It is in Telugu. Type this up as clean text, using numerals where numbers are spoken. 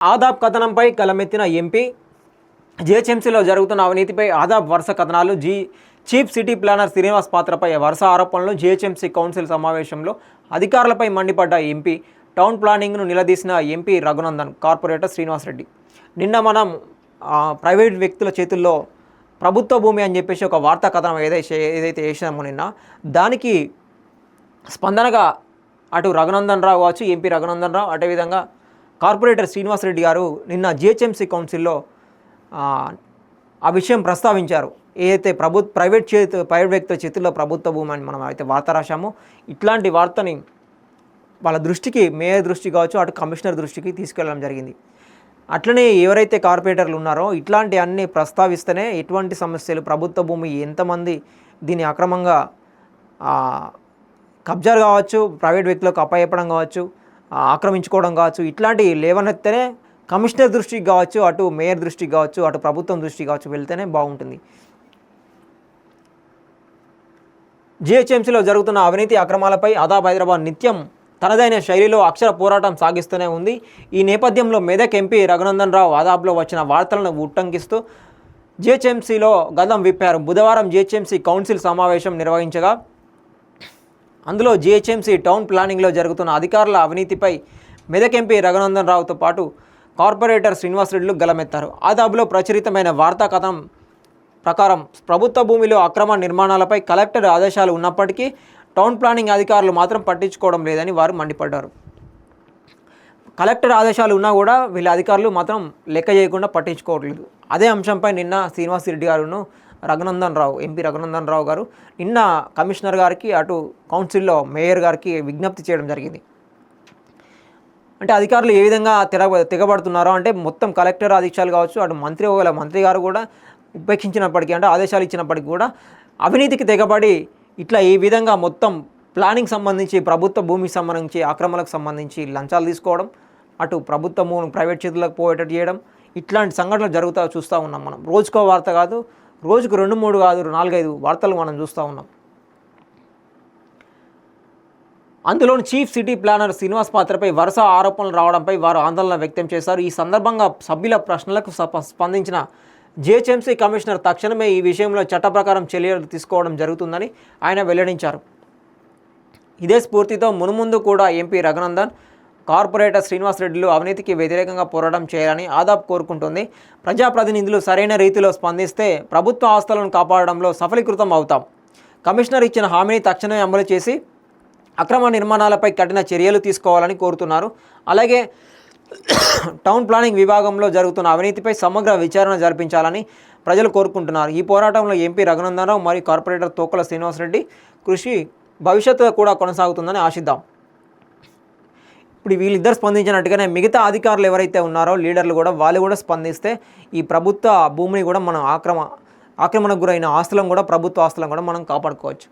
ఆదాబ్ కథనంపై కలమెత్తిన ఎంపీ. జీహెచ్ఎంసీలో జరుగుతున్న అవినీతిపై ఆదాబ్ వరుస కథనాలు. చీఫ్ సిటీ ప్లానర్ శ్రీనివాస్ పాత్రపై వరుస ఆరోపణలు. జీహెచ్ఎంసీ కౌన్సిల్ సమావేశంలో అధికారులపై మండిపడ్డ ఎంపీ. టౌన్ ప్లానింగ్ను నిలదీసిన ఎంపీ రఘునందన్, కార్పొరేటర్ శ్రీనివాస్ రెడ్డి. నిన్న మనం ప్రైవేట్ వ్యక్తుల చేతుల్లో ప్రభుత్వ భూమి అని చెప్పేసి ఒక వార్తా కథనం ఏదైతే వేసామో నిన్న, దానికి స్పందనగా అటు రఘునందన్ రావు కావచ్చు, ఎంపీ రఘునందన్ రావు, అదేవిధంగా కార్పొరేటర్ శ్రీనివాస్ రెడ్డి గారు నిన్న జీహెచ్ఎంసీ కౌన్సిల్లో ఆ విషయం ప్రస్తావించారు. ఏదైతే ప్రైవేట్ వ్యక్తుల చేతుల్లో ప్రభుత్వ భూమి అని మనం అయితే వార్త రాశామో, ఇట్లాంటి వార్తని వాళ్ళ దృష్టికి, మేయర్ దృష్టికి కావచ్చు, అటు కమిషనర్ దృష్టికి తీసుకెళ్ళడం జరిగింది. అట్లనే ఎవరైతే కార్పొరేటర్లు ఉన్నారో ఇట్లాంటి అన్నీ ప్రస్తావిస్తేనే ఎటువంటి సమస్యలు, ప్రభుత్వ భూమి ఎంతమంది దీన్ని అక్రమంగా కబ్జాలు కావచ్చు, ప్రైవేట్ వ్యక్తులకు అప్పచెప్పడం కావచ్చు, ఆక్రమించుకోవడం కావచ్చు, ఇట్లాంటివి లేవనెత్తేనే కమిషనర్ దృష్టికి కావచ్చు, అటు మేయర్ దృష్టికి కావచ్చు, అటు ప్రభుత్వం దృష్టికి కావచ్చు వెళ్తేనే బాగుంటుంది. జీహెచ్ఎంసీలో జరుగుతున్న అవినీతి అక్రమాలపై ఆదాబ్ హైదరాబాద్ నిత్యం తనదైన శైలిలో అక్షర పోరాటం సాగిస్తూనే ఉంది. ఈ నేపథ్యంలో మెదక్ ఎంపీ రఘునందన్ రావు ఆదాబ్లో వచ్చిన వార్తలను ఉట్టంకిస్తూ జీహెచ్ఎంసీలో గలం విప్పారు. బుధవారం జీహెచ్ఎంసీ కౌన్సిల్ సమావేశం నిర్వహించగా అందులో జీహెచ్ఎంసీ టౌన్ ప్లానింగ్లో జరుగుతున్న అధికారుల అవినీతిపై మెదక్ ఎంపీ రఘునందన్ రావుతో పాటు కార్పొరేటర్ శ్రీనివాస్ రెడ్డిలు గలమెత్తారు. ఆదాబ్లో ప్రచురితమైన వార్తా కథనం ప్రకారం ప్రభుత్వ భూమిలో అక్రమ నిర్మాణాలపై కలెక్టర్ ఆదేశాలు ఉన్నప్పటికీ టౌన్ ప్లానింగ్ అధికారులు మాత్రం పట్టించుకోవడం లేదని వారు మండిపడ్డారు. కలెక్టర్ ఆదేశాలు ఉన్నా కూడా వీళ్ళ అధికారులు మాత్రం లెక్క చేయకుండా పట్టించుకోవట్లేదు. అదే అంశంపై నిన్న శ్రీనివాస్ రెడ్డి గారును ఎంపీ రఘునందన్ రావు గారు నిన్న కమిషనర్ గారికి, అటు కౌన్సిల్లో మేయర్ గారికి విజ్ఞప్తి చేయడం జరిగింది. అంటే అధికారులు ఏ విధంగా తెగబడుతున్నారో, అంటే మొత్తం కలెక్టర్ ఆదేశాలు కావచ్చు, అటు మంత్రి గారు కూడా ఉపేక్షించినప్పటికీ, అంటే ఆదేశాలు ఇచ్చినప్పటికీ కూడా అవినీతికి తెగబడి ఇట్లా ఈ విధంగా మొత్తం ప్లానింగ్ సంబంధించి, ప్రభుత్వ భూమికి సంబంధించి అక్రమాలకు సంబంధించి లంచాలు తీసుకోవడం, అటు ప్రభుత్వ భూమిని ప్రైవేట్ చేతులకు పోయేటట్టు చేయడం, ఇట్లాంటి సంఘటనలు చూస్తూ ఉన్నాం. మనం రోజుకో వార్త కాదు, రోజుకు 2-3 కాదు, 4-5 వార్తలు మనం చూస్తూ ఉన్నాం. అందులోని చీఫ్ సిటీ ప్లానర్ శ్రీనివాస్ పాత్రపై వరుస ఆరోపణలు రావడంపై వారు ఆందోళన వ్యక్తం చేశారు. ఈ సందర్భంగా సభ్యుల ప్రశ్నలకు స్పందించిన జీహెచ్ఎంసీ కమిషనర్ తక్షణమే ఈ విషయంలో చట్ట ప్రకారం చర్యలు తీసుకోవడం జరుగుతుందని ఆయన వెల్లడించారు. ఇదే స్ఫూర్తితో మునుముందు కూడా ఎంపీ రఘునందన్, కార్పొరేటర్ శ్రీనివాస్ రెడ్డిలు అవినీతికి వ్యతిరేకంగా పోరాటం చేయాలని ఆదాబ్ కోరుకుంటుంది. ప్రజాప్రతినిధులు సరైన రీతిలో స్పందిస్తే ప్రభుత్వ ఆస్తులను కాపాడడంలో సఫలీకృతం అవుతాం. కమిషనర్ ఇచ్చిన హామీని తక్షణమే అమలు చేసి అక్రమ నిర్మాణాలపై కఠిన చర్యలు తీసుకోవాలని కోరుతున్నారు. అలాగే టౌన్ ప్లానింగ్ విభాగంలో జరుగుతున్న అవినీతిపై సమగ్ర విచారణ జరిపించాలని ప్రజలు కోరుకుంటున్నారు. ఈ పోరాటంలో ఎంపీ రఘునందన్ రావు మరియు కార్పొరేటర్ తోకల శ్రీనివాస్ రెడ్డి కృషి భవిష్యత్తులో కూడా కొనసాగుతుందని ఆశిద్దాం. ఇప్పుడు వీళ్ళిద్దరు స్పందించినట్టుగానే మిగతా అధికారులు ఎవరైతే ఉన్నారో, లీడర్లు కూడా, వాళ్ళు కూడా స్పందిస్తే ఈ ప్రభుత్వ భూమిని కూడా మనం ఆక్రమణకు గురైన ఆస్తులను కూడా, ప్రభుత్వ ఆస్తులను కూడా మనం కాపాడుకోవచ్చు.